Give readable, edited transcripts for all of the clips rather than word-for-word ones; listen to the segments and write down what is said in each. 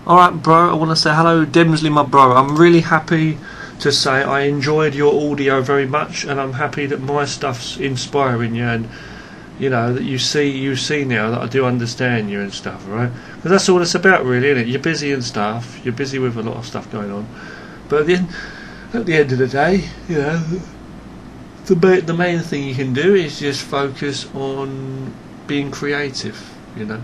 Alright, bro, I want to say hello, Demsley, my bro. I'm really happy to say I enjoyed your audio very much, and I'm happy that my stuff's inspiring you, and you know that you see now that I do understand you and stuff, right? Because that's all it's about, really, isn't it? You're busy and stuff. You're busy with a lot of stuff going on, but at the end of the day, you know, the main thing you can do is just focus on being creative, you know.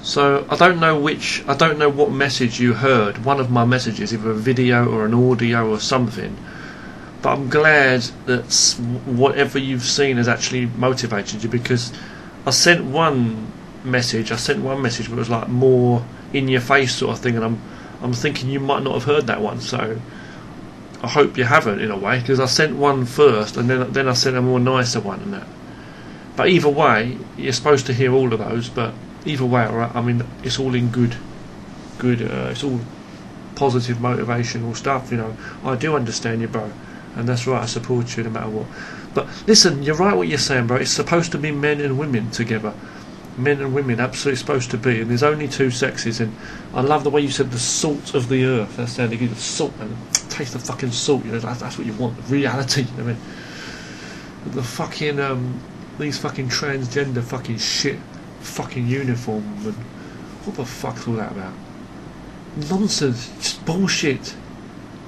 So I don't know what message you heard. One of my messages, either a video or an audio or something. But I'm glad that whatever you've seen has actually motivated you, because I sent one message, but it was like more in your face sort of thing, and I'm thinking you might not have heard that one. So I hope you haven't, in a way, because I sent one first, and then I sent a more nicer one than that. But either way, you're supposed to hear all of those. But either way, alright, I mean, it's all in good. It's all positive, motivational stuff. You know, I do understand you, bro, and that's right. I support you no matter what. But listen, you're right what you're saying, bro. It's supposed to be men and women together. Men and women, absolutely supposed to be. And there's only two sexes. And I love the way you said the salt of the earth. That sounded good. Salt, man. Taste the fucking salt. You know, that's what you want. Reality. You know what I mean? The fucking these fucking transgender fucking shit. Fucking uniform, and what the fuck's all that about? Nonsense, just bullshit.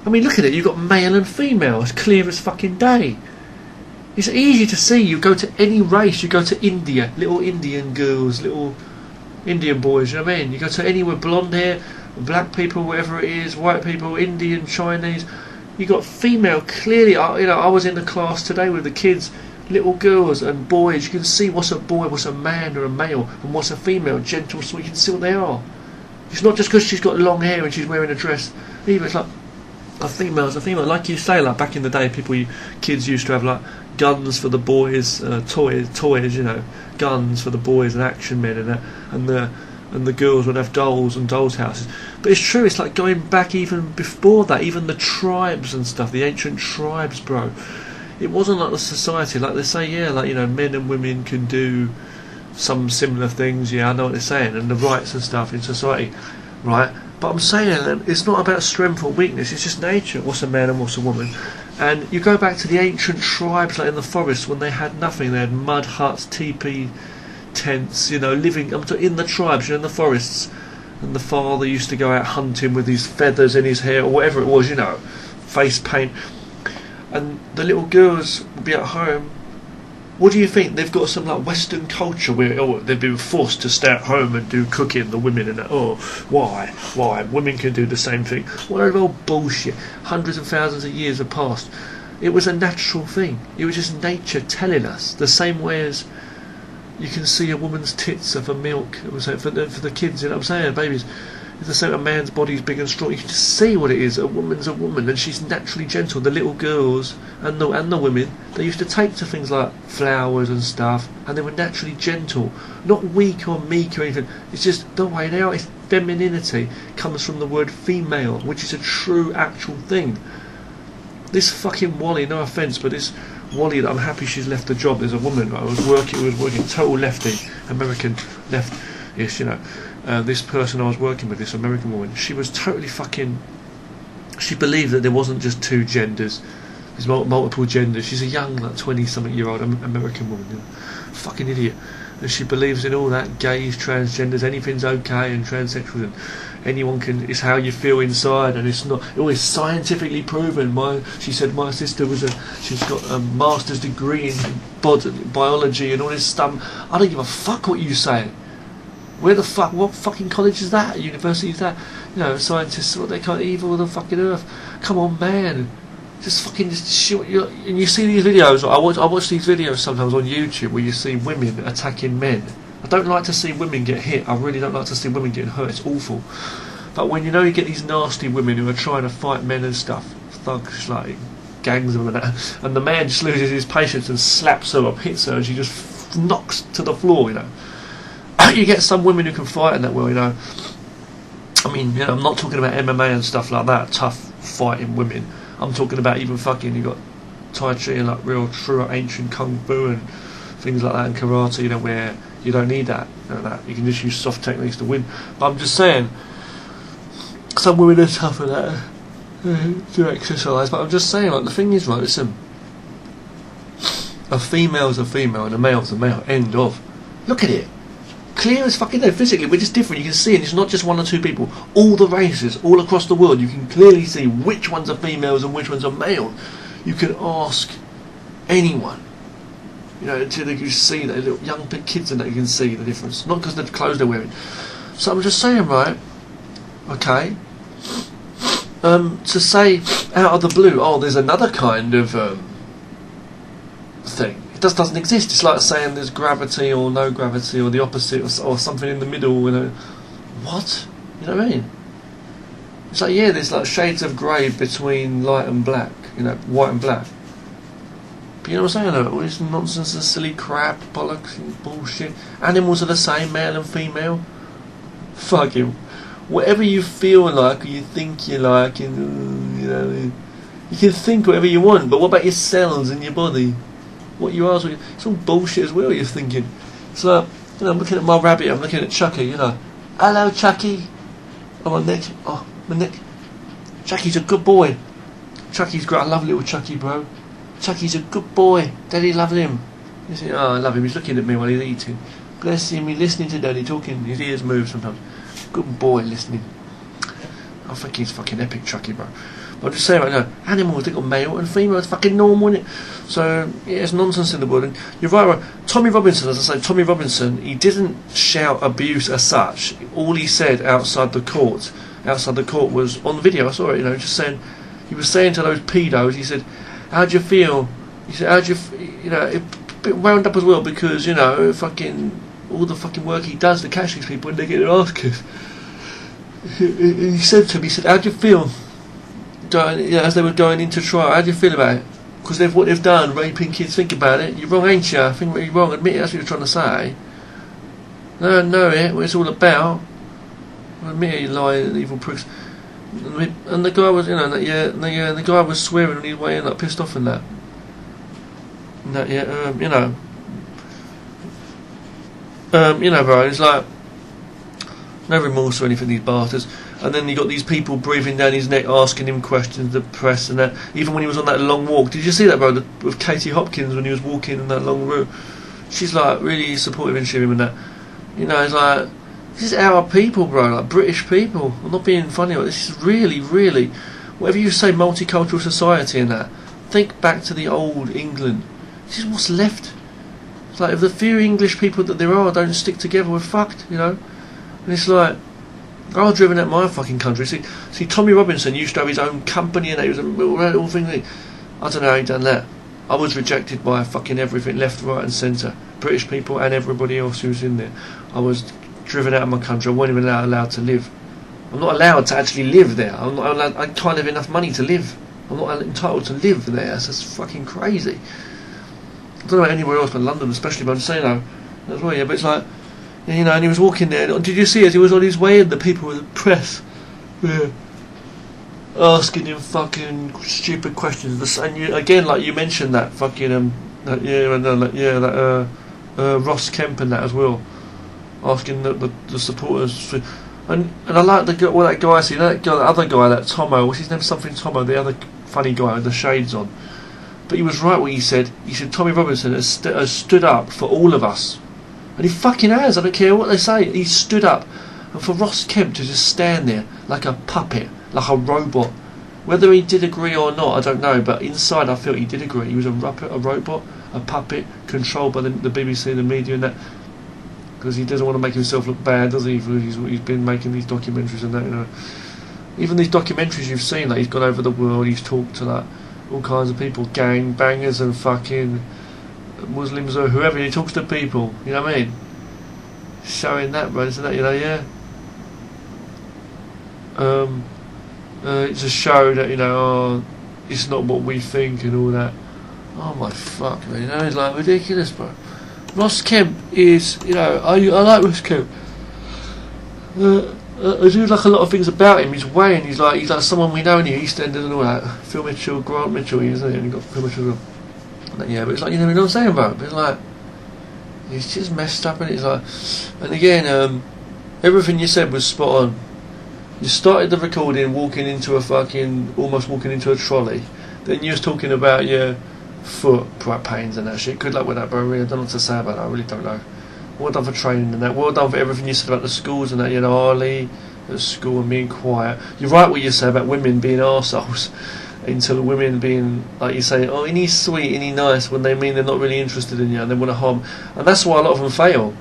I mean, look at it, you've got male and female, as clear as fucking day. It's easy to see. You go to any race, you go to India, little Indian girls, little Indian boys, you know what I mean? You go to anywhere, blonde hair, black people, whatever it is, white people, Indian, Chinese, you got female, clearly. I was in the class today with the kids, little girls and boys. You can see what's a boy, what's a man or a male, and what's a female, gentle, sweet. You can see what they are. It's not just because she's got long hair and she's wearing a dress. Either it's like a female's a female. Like you say, like back in the day, kids used to have like guns for the boys, toys, you know, guns for the boys and action men and that, and the girls would have dolls and dolls' houses. But it's true. It's like going back even before that, even the tribes and stuff, the ancient tribes, bro. It wasn't like the society, like they say, yeah, like, you know, men and women can do some similar things, yeah, I know what they're saying, and the rights and stuff in society, right? But I'm saying that it's not about strength or weakness, it's just nature, what's a man and what's a woman. And you go back to the ancient tribes, like in the forest, when they had nothing, they had mud huts, teepee tents, you know, living in the tribes, you know, in the forests, and the father used to go out hunting with his feathers in his hair, or whatever it was, you know, face paint. And the little girls will be at home. What do you think? They've got some like Western culture where they've been forced to stay at home and do cooking, the women, and that. Oh, why? Women can do the same thing. What old bullshit. Hundreds of thousands of years have passed. It was a natural thing. It was just nature telling us. The same way as you can see a woman's tits for milk. It was for the kids, you know what I'm saying? Babies. It's the same. A man's body's big and strong. You can just see what it is. A woman's a woman, and she's naturally gentle. The little girls and the women, they used to take to things like flowers and stuff, and they were naturally gentle, not weak or meek or anything. It's just the way they are. It's femininity comes from the word female, which is a true, actual thing. This fucking Wally, no offence, but this Wally that I'm happy she's left the job. There's a woman. I was working total lefty, American left-ish, you know. This person I was working with, this American woman, she was totally fucking... She believed that there wasn't just two genders. There's multiple genders. She's a young, like 20-something-year-old American woman, you know, fucking idiot. And she believes in all that, gays, transgenders, anything's okay, and transsexuals, and anyone can... It's how you feel inside, and it's not... It was scientifically proven. She said my sister she's got a master's degree in biology and all this stuff. I don't give a fuck what you say. What fucking college is that? University is that? You know, scientists, what they call evil of the fucking earth. Come on, man. Just shoot. And you see these videos, I watch these videos sometimes on YouTube where you see women attacking men. I don't like to see women get hit. I really don't like to see women getting hurt. It's awful. But when you know you get these nasty women who are trying to fight men and stuff, thugs, like gangs of them and that, and the man just loses his patience and slaps her up, hits her, and she just knocks to the floor, you know. You get some women who can fight in that well, you know. I mean, you know, I'm not talking about MMA and stuff like that, tough fighting women. I'm talking about even fucking, you got Tai Chi and like real true ancient Kung Fu and things like that, and karate, you know, where you don't need that. You can just use soft techniques to win. But I'm just saying, some women are tougher that do exercise, but I'm just saying, like, the thing is, right, listen, a female's a female and a male's a male, end of. Look at it. Clear as fucking day. Physically, we're just different. You can see it. It's not just one or two people. All the races, all across the world, you can clearly see which ones are females and which ones are male. You can ask anyone. You know, until you see that, little young kids and that, you can see the difference. Not because of the clothes they're wearing. So I'm just saying, right, okay, to say out of the blue, oh, there's another kind of thing. It just doesn't exist. It's like saying there's gravity or no gravity or the opposite or something in the middle. You know, what? You know what I mean? It's like, yeah, there's like shades of grey between light and black. You know, white and black. But you know what I'm saying? All this nonsense and silly crap, bollocks and bullshit. Animals are the same, male and female. Fucking whatever you feel like or you think you like, and you know, you can think whatever you want. But what about your cells in your body? What you ask, it's all bullshit as well. You're thinking. It's like, you know, I'm looking at my rabbit. I'm looking at Chucky. You know, hello Chucky. Oh, my neck. Chucky's a good boy. Chucky's great. I love little Chucky, bro. Chucky's a good boy. Daddy loves him. You say, oh, I love him. He's looking at me while he's eating. Bless him. He's listening to Daddy talking. His ears move sometimes. Good boy, listening. I think he's fucking epic, Chucky, bro. But I'm just saying, right now, animals, they got male and female. It's fucking normal, isn't it? So, yeah, it's nonsense in the world. And you're right. Tommy Robinson, as I say, Tommy Robinson, he didn't shout abuse as such. All he said outside the court was on video. I saw it, you know, just saying. He was saying to those pedos, he said, "How'd you feel?" He said, "How'd you, you know, a bit wound up as well because, you know, fucking all the fucking work he does to catch these people and they get their ass kicked." He said to me, he said, "How'd you feel?" As they were going into trial, how do you feel about it? Because what they've done, raping kids. Think about it. You're wrong, ain't you? I think you're wrong. Admit it. That's what you're trying to say. No, know it. What it's all about. Admit it, you lying, evil pricks. And the guy was, you know, the guy was swearing on his way in, like pissed off and that. And that, yeah, you know, bro. It's like no remorse or anything. These bastards. And then you got these people breathing down his neck, asking him questions, the press and that. Even when he was on that long walk, did you see that, bro? With Katie Hopkins when he was walking in that long route, she's like really supportive and shit him and that. You know, it's like this is our people, bro. Like British people. I'm not being funny. This is really, really. Whatever you say, multicultural society and that. Think back to the old England. This is what's left. It's like if the few English people that there are don't stick together, we're fucked. You know, and it's like. I was driven out my fucking country. See, Tommy Robinson used to have his own company and it was a little thing. I don't know how he done that. I was rejected by fucking everything, left, right and centre. British people and everybody else who was in there. I was driven out of my country. I wasn't even allowed to live. I'm not allowed to actually live there. I'm not allowed, I can't have enough money to live. I'm not entitled to live there. So that's fucking crazy. I don't know about anywhere else but London especially, but I'm saying though, that's why, yeah, but it's like, you know, and he was walking there. Did you see as he was on his way in, the people with the press were asking him fucking stupid questions. And you, again, like you mentioned that fucking Ross Kemp and that as well, asking the supporters. And I like that guy. I see that guy, the other guy, that Tomo. What's his name? Something Tomo. The other funny guy with the shades on. But he was right what he said. He said Tommy Robinson has stood up for all of us. And he fucking has, I don't care what they say. He stood up. And for Ross Kemp to just stand there like a puppet, like a robot. Whether he did agree or not, I don't know. But inside I felt he did agree. He was a robot, a puppet, controlled by the BBC, the media and that. Because he doesn't want to make himself look bad, does he? He's been making these documentaries and that, you know. Even these documentaries you've seen, like he's gone over the world, he's talked to like all kinds of people, gang bangers and fucking Muslims or whoever. He talks to people, you know what I mean? Showing that, bro, isn't that, you know, yeah. It's a show that, you know, oh, it's not what we think and all that. Oh my fuck, man, you know, it's like ridiculous, bro. Ross Kemp is, you know, I like Ross Kemp. I do like a lot of things about him. His way, and he's like someone we know in the East End and all that. Phil Mitchell, Grant Mitchell, isn't he? And you've got Phil Mitchell as well. Yeah, but it's like, you know what I'm saying, bro? But it's like, he's just messed up, and it's like, and again, everything you said was spot on. You started the recording walking into almost walking into a trolley. Then you was talking about your foot pains and that shit. Good luck with that, bro. Really, I don't know what to say about that. I really don't know. Well done for training and that. Well done for everything you said about the schools and that. You know, Harley at school and being quiet. You're right what you say about women being arseholes. Until women being, like you say, oh, ain't he sweet, ain't he nice, when they mean they're not really interested in you and they want to harm. And that's why a lot of them fail.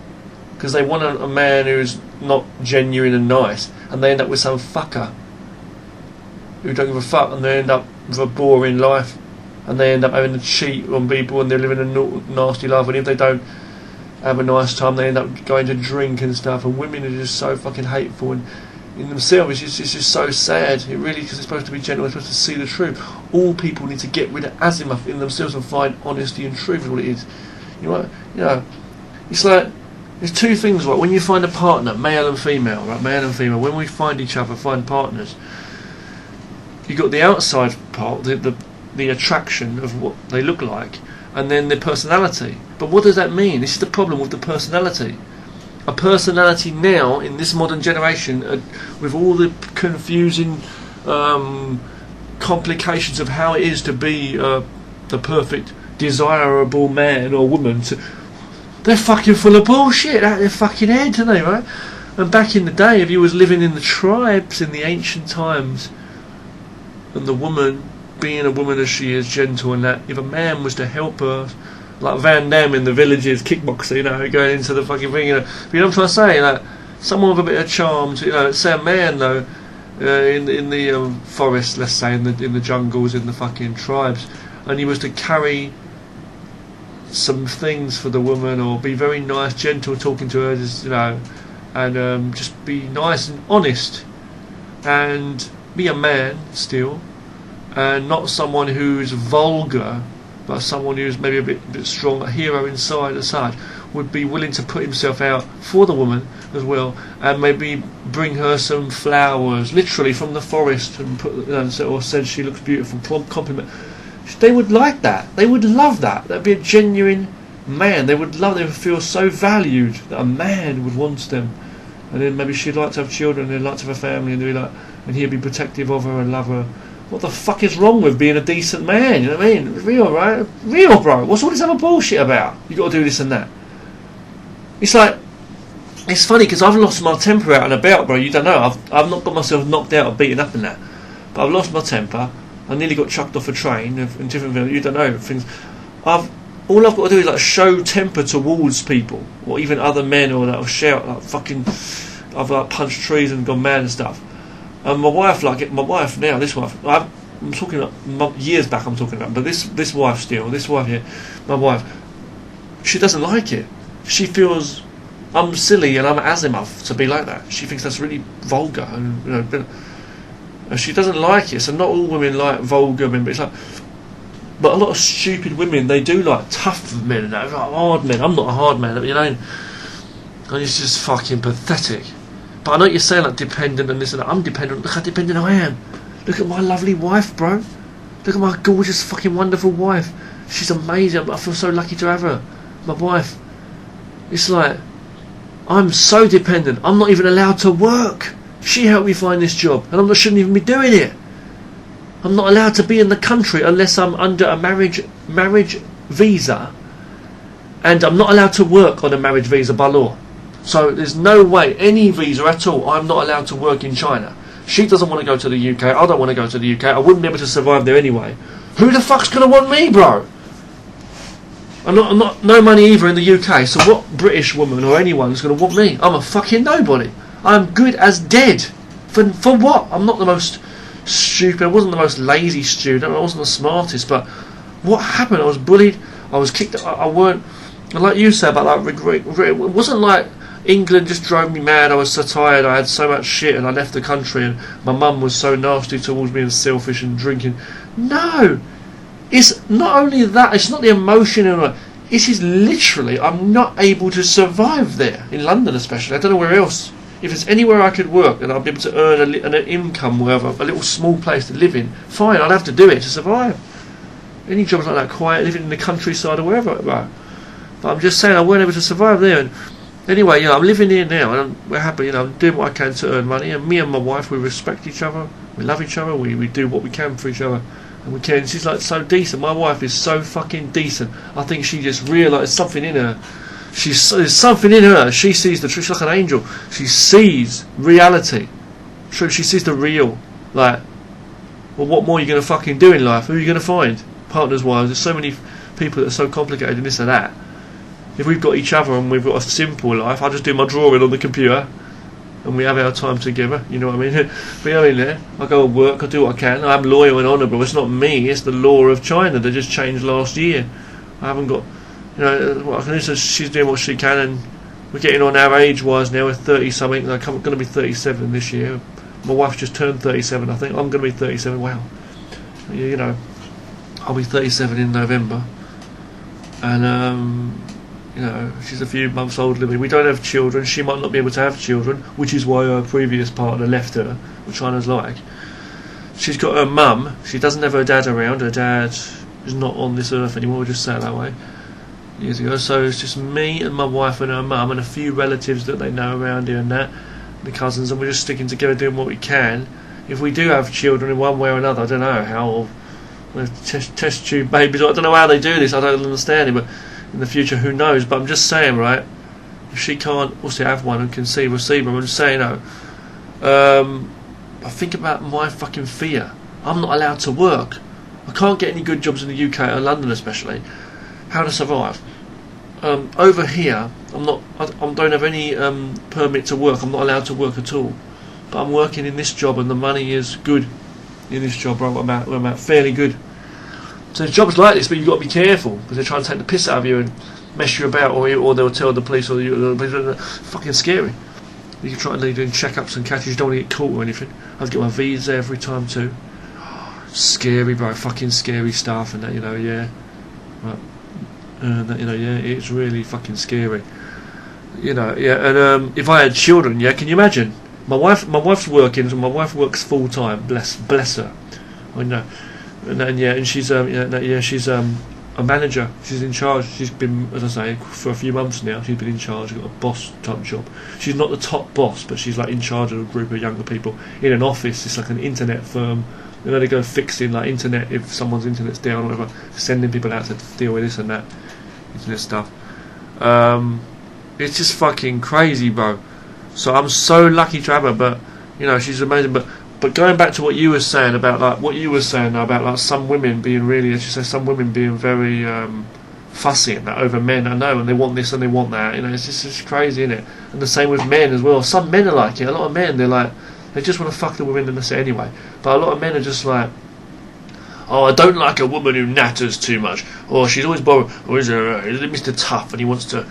Because they want a man who's not genuine and nice, and they end up with some fucker who don't give a fuck, and they end up with a boring life, and they end up having to cheat on people, and they're living a nasty life, and if they don't have a nice time, they end up going to drink and stuff. And women are just so fucking hateful, and in themselves it's just so sad. It really, because it's supposed to be gentle, it's supposed to see the truth. All people need to get rid of azimuth in themselves and find honesty and truth is what it is. You know, it's like, there's two things, right? When you find a partner, male and female, right? Male and female. When we find each other, find partners, you got the outside part, the attraction of what they look like, and then their personality. But what does that mean? This is the problem with the personality. A personality now in this modern generation, with all the confusing complications of how it is to be the perfect, desirable man or woman. They're fucking full of bullshit out of their fucking head, aren't they, right? And back in the day, if you was living in the tribes in the ancient times, and the woman, being a woman as she is, gentle and that, if a man was to help her, like Van Damme in the Villages kickboxer, you know, going into the fucking ring, you know. But you know what I'm trying to say? Like, someone with a bit of charm, you know, say a man though, in the forest, let's say, in the jungles, in the fucking tribes, and he was to carry some things for the woman, or be very nice, gentle, talking to her, just, you know, and just be nice and honest, and be a man still, and not someone who's vulgar, but someone who's maybe a bit strong, a hero inside as such, would be willing to put himself out for the woman as well, and maybe bring her some flowers, literally from the forest, and put, you know, or said she looks beautiful, compliment. They would like that. They would love that. That'd be a genuine man. They would feel so valued that a man would want them. And then maybe she'd like to have children, and they'd like to have a family, and they'd be like, and he'd be protective of her and love her. What the fuck is wrong with being a decent man? You know what I mean? Real, right? Real, bro. What's all this other bullshit about? You got to do this and that. It's like, it's funny because I've lost my temper out and about, bro. You don't know. I've not got myself knocked out or beaten up and that, but I've lost my temper. I nearly got chucked off a train in different, you don't know things. All I've got to do is like show temper towards people, or even other men, or that will shout like fucking. I've like punched trees and gone mad and stuff. And my wife now, this wife, I'm talking about years back. I'm talking about, but this wife still, here, my wife, she doesn't like it. She feels I'm silly and I'm azimuth to be like that. She thinks that's really vulgar, and you know. And she doesn't like it. So not all women like vulgar men, but it's like, but a lot of stupid women, they do like tough men and that, like hard men. I'm not a hard man, you know, and it's just fucking pathetic. But I know what you're saying, like dependent and this and that. I'm dependent. Look how dependent I am. Look at my lovely wife, bro. Look at my gorgeous, fucking wonderful wife. She's amazing. I feel so lucky to have her. My wife. It's like, I'm so dependent. I'm not even allowed to work. She helped me find this job, and I shouldn't even be doing it. I'm not allowed to be in the country unless I'm under a marriage visa, and I'm not allowed to work on a marriage visa by law. So there's no way, any visa at all, I'm not allowed to work in China. She doesn't want to go to the UK, I don't want to go to the UK, I wouldn't be able to survive there anyway. Who the fuck's going to want me, bro? I'm not no money either in the UK, so what British woman or anyone is going to want me? I'm a fucking nobody. I'm good as dead. For what? I'm not the most stupid, I wasn't the most lazy student, I wasn't the smartest, but what happened? I was bullied, I was kicked, I weren't, like you said about like regret, it wasn't like England just drove me mad, I was so tired, I had so much shit and I left the country and my mum was so nasty towards me and selfish and drinking. No! It's not only that, it's not the emotion, it is literally, I'm not able to survive there, in London especially, I don't know where else. If there's anywhere I could work and I'd be able to earn an income, wherever, a little small place to live in, fine, I'd have to do it to survive. Any jobs like that, quiet, living in the countryside or wherever, right? But I'm just saying I weren't able to survive there, and Anyway, I'm living here now, and we're happy. I'm doing what I can to earn money, and me and my wife, we respect each other, we love each other, we do what we can for each other, and we can. She's like so decent. My wife is so fucking decent. I think she just realised something in her. There's something in her. She sees the truth. She's like an angel. She sees reality. True. She sees the real. Like, well, what more are you going to fucking do in life? Who are you going to find? Partners wise, there's so many people that are so complicated and this and that. If we've got each other and we've got a simple life, I just do my drawing on the computer and we have our time together, you know what I mean? But there, I go and work, I do what I can, I'm loyal and honourable. It's not me, it's the law of China that just changed last year. I haven't got, what I can do is she's doing what she can, and we're getting on our age-wise now. We're 30 something, I'm going to be 37 this year. My wife just turned 37, I think. I'm going to be 37, wow. I'll be 37 in November. And, she's a few months older than me. We don't have children. She might not be able to have children, which is why her previous partner left her, which China's like. She's got her mum. She doesn't have her dad around. Her dad is not on this earth anymore. We just sat that way years ago. So it's just me and my wife and her mum and a few relatives that they know around here and that, the cousins, and we're just sticking together doing what we can. If we do have children in one way or another, I don't know how. Test tube babies. I don't know how they do this. I don't understand it, but in the future, who knows? But I'm just saying, right? If she can't also have one and conceive or see one, I'm just saying, I think about my fucking fear. I'm not allowed to work. I can't get any good jobs in the UK or London, especially. How to survive? Over here, I don't have any permit to work. I'm not allowed to work at all. But I'm working in this job, and the money is good in this job. I'm at fairly good. So there's jobs like this, but you've got to be careful because they're trying to take the piss out of you and mess you about, or they'll tell the police, or the police. Fucking scary. You can try and doing checkups and catches. You don't want to get caught or anything. I have to get my visa every time too. Scary, bro. Fucking scary stuff, and that, yeah. Right. It's really fucking scary. And if I had children, can you imagine? My wife's working. So my wife works full time. Bless her. I know. And she's she's a manager. She's in charge. She's been, as I say, for a few months now. She's been in charge. She's got a boss type job. She's not the top boss, but she's like in charge of a group of younger people in an office. It's like an internet firm. They go fixing like internet if someone's internet's down or whatever. Sending people out to deal with this and that internet stuff. It's just fucking crazy, bro. So I'm so lucky to have her, but she's amazing. But going back to what you were saying about some women being really, as you say, some women being very fussy and that over men. I know, and they want this and they want that. It's just crazy, isn't it? And the same with men as well. Some men are like it. A lot of men, they're like, they just want to fuck the women in the set anyway. But a lot of men are just like, oh, I don't like a woman who natters too much, or she's always bothered, or is it Mr. Tough and he wants to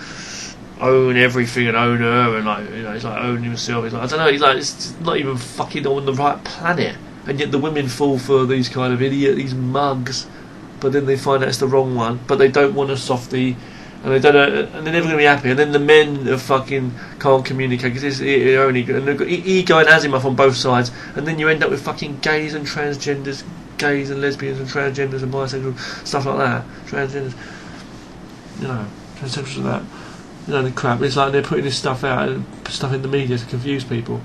own everything and own her, and he's like owning himself. He's like, I don't know, he's like, it's not even fucking on the right planet, and yet the women fall for these kind of these mugs, but then they find out it's the wrong one, but they don't want a softie, and they don't know, and they're never going to be happy, and then the men are fucking can't communicate because they've got ego and azimuth on both sides, and then you end up with fucking gays and transgenders, gays and lesbians and transgenders and bisexual stuff like that, transgenders, transsexuals and that. The crap. It's like they're putting this stuff out, stuff in the media to confuse people.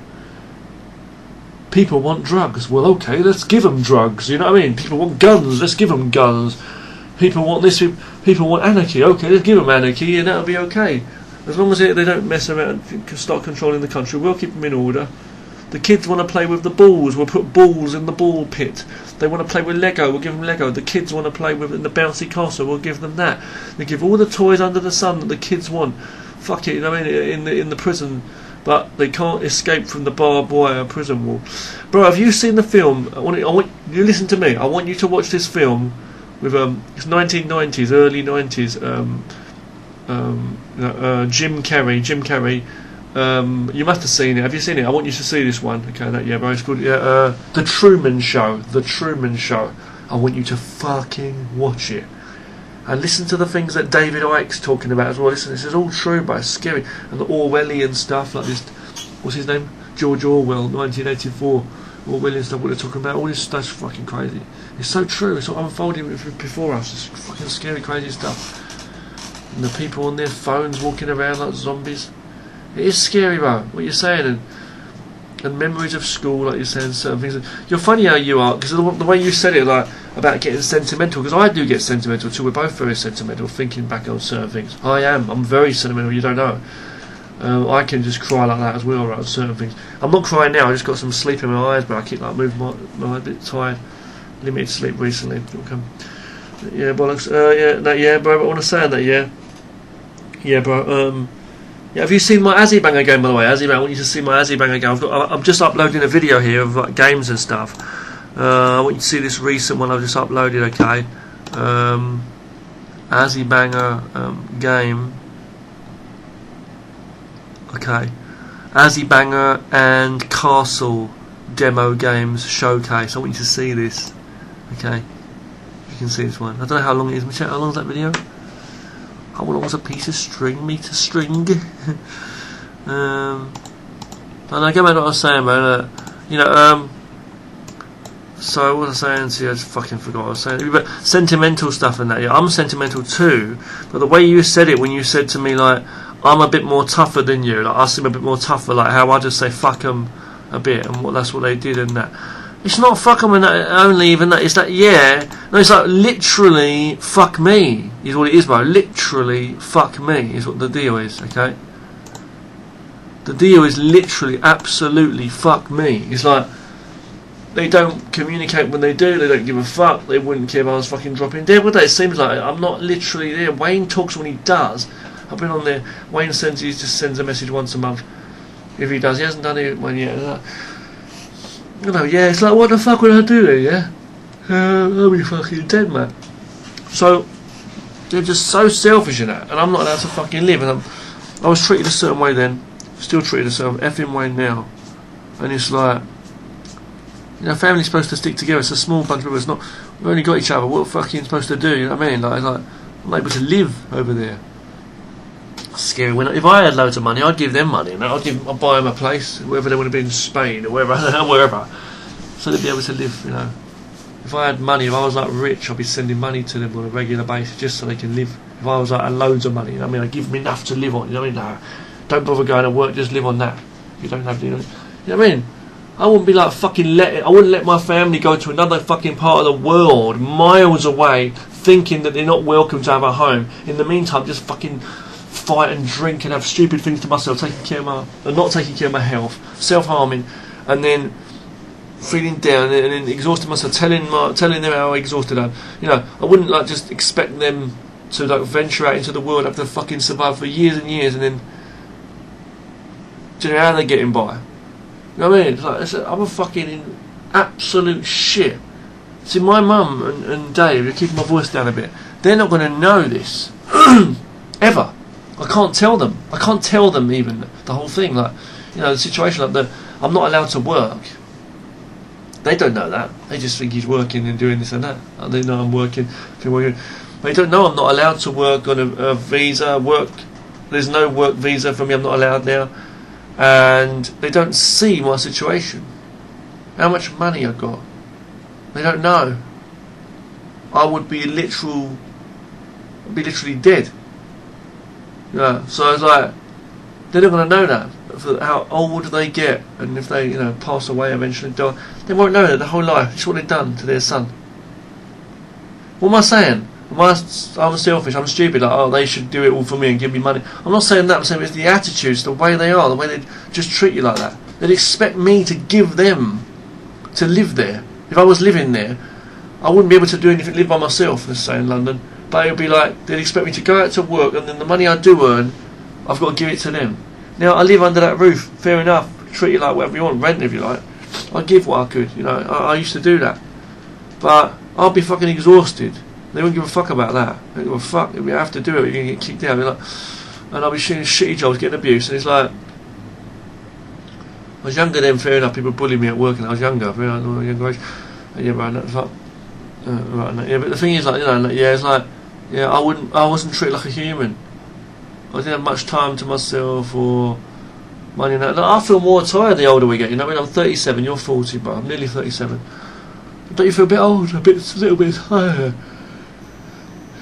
People want drugs. Well, okay, let's give them drugs. You know what I mean? People want guns. Let's give them guns. People want this. People want anarchy. Okay, let's give them anarchy, and that'll be okay. As long as they don't mess around and start controlling the country, we'll keep them in order. The kids want to play with the balls. We'll put balls in the ball pit. They want to play with Lego. We'll give them Lego. The kids want to play with in the bouncy castle. We'll give them that. They give all the toys under the sun that the kids want. Fuck it, in the prison, but they can't escape from the barbed wire prison wall. Bro, have you seen the film? I want you listen to me. I want you to watch this film with it's 1990s, early 90s. Jim Carrey. You must have seen it. Have you seen it? I want you to see this one. Okay, bro, it's called The Truman Show. The Truman Show. I want you to fucking watch it. And listen to the things that David Icke's talking about as well. Listen, this is all true, but it's scary. And the Orwellian stuff, like this, what's his name? George Orwell, 1984. Orwellian stuff, what they're talking about. All this stuff's fucking crazy. It's so true. It's all unfolding before us. It's fucking scary, crazy stuff. And the people on their phones walking around like zombies. It is scary, bro, what you're saying, and memories of school, like you're saying, certain things. You're funny how you are, because the way you said it, like, about getting sentimental, because I do get sentimental too. We're both very sentimental, thinking back on certain things. I'm very sentimental, you don't know. I can just cry like that as well, right, on certain things. I'm not crying now, I just got some sleep in my eyes, but I keep, like, moving my a bit tired. Limited sleep recently. Okay. Yeah, bollocks. Yeah, bro, I want to say that, yeah, bro, yeah, have you seen my Azzy Banger game, by the way? Azzy Banger, I want you to see my Azzy Banger game. I'm just uploading a video here of, like, games and stuff. I want you to see this recent one I've just uploaded, okay? Azzy Banger game. Okay. Azzy Banger and Castle demo games showcase. I want you to see this. Okay. You can see this one. I don't know how long it is. How long is that video? How long was a piece of string? Meter string. And I go back to what I was saying about so what was I saying? See, I just fucking forgot what I was saying. But sentimental stuff and that, yeah, I'm sentimental too. But the way you said it, when you said to me, like, I'm a bit more tougher than you, like, I seem a bit more tougher, like how I just say fuck them a bit, and that's what they did and that. It's not fuck them and that only, even that. It's that, yeah. No, it's like literally fuck me is what it is, bro. Literally fuck me is what the deal is, okay? The deal is literally, absolutely fuck me. It's like, they don't communicate when they do, they don't give a fuck, they wouldn't care if I was fucking dropping dead, would they? It seems like I'm not literally there. Wayne talks when he does. I've been on there. Wayne just sends a message once a month. If he does, he hasn't done it one yet. Yeah, it's like, what the fuck would I do there, yeah? I'll be fucking dead, man. So, they're just so selfish in that, and I'm not allowed to fucking live, and I was treated a certain way then, still treated a certain effing way now, and it's like, family's supposed to stick together, it's a small bunch of us, we've only got each other, what are we fucking supposed to do, you know what I mean? Like, I'm not able to live over there. Scary. If I had loads of money, I'd give them money. I'd buy them a place, wherever they want to be, in Spain or wherever, so they'd be able to live. If I had money, if I was like rich, I'd be sending money to them on a regular basis just so they can live. If I was like had loads of money, I'd give them enough to live on. You know what I mean? No, don't bother going to work, just live on that. You don't have to. You know what I mean? I wouldn't be like I wouldn't let my family go to another fucking part of the world, miles away, thinking that they're not welcome to have a home. In the meantime, just fucking fight and drink and have stupid things to myself, not taking care of my health, self-harming, and then feeling down and then exhausting myself, telling them how exhausted I am. I wouldn't like just expect them to like venture out into the world after fucking survive for years and years, and then do you know how they're getting by? You know what I mean? It's like, I'm a fucking absolute shit. See, my mum and Dave, you're keeping my voice down a bit, they're not going to know this ever. I can't tell them even the whole thing, like, the situation, like I'm not allowed to work. They don't know that. They just think he's working and doing this and that. They know I'm working. They don't know I'm not allowed to work on a visa. There's no work visa for me. I'm not allowed now, and they don't see my situation. How much money I got. They don't know. I would be literally dead. So it's like, they're not going to know that. For how old they get, and if they, pass away eventually, die, they won't know that their whole life. It's what they've done to their son. What am I saying? I'm selfish, I'm stupid, like, they should do it all for me and give me money. I'm not saying that, I'm saying it's the attitudes, the way they are, the way they just treat you like that. They'd expect me to give them to live there. If I was living there, I wouldn't be able to do anything, live by myself, let's say, in London. But it would be like, they'd expect me to go out to work, and then the money I do earn, I've got to give it to them. Now, I live under that roof, fair enough, treat it like whatever you want, rent if you like. I give what I could, I used to do that. But I'll be fucking exhausted. They wouldn't give a fuck about that. They don't give a fuck, if you have to do it, you're going to get kicked out. And I'll be shooting shitty jobs, getting abuse, and it's like, I was younger then, fair enough, people bullied me at work, and I was younger, fair enough, younger age. Yeah, right, no, fuck. Right, no, yeah, but the thing is, like, it's like, I wasn't treated like a human. I didn't have much time to myself or money and that. Like, I feel more tired the older we get, I'm 37, you're 40, but I'm nearly 37. Don't you feel a bit old, a little bit tired?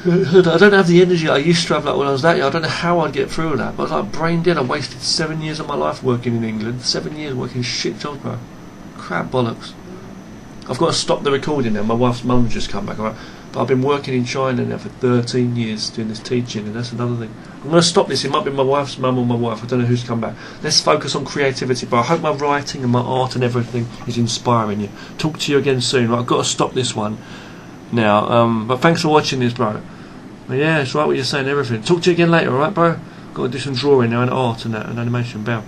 I don't have the energy I used to have like when I was that young. I don't know how I'd get through that. But I was like brain dead. I wasted 7 years of my life working in England. 7 years working shit jobs, bro. Crap bollocks. I've got to stop the recording now. My wife's mum's just come back, alright? But I've been working in China now for 13 years doing this teaching, and that's another thing. I'm going to stop this. It might be my wife's mum or my wife. I don't know who's come back. Let's focus on creativity, bro. I hope my writing and my art and everything is inspiring you. Talk to you again soon. Right, I've got to stop this one now. But thanks for watching this, bro. But yeah, it's right what you're saying, everything. Talk to you again later, alright, bro? Got to do some drawing now and art and that and animation. Bow.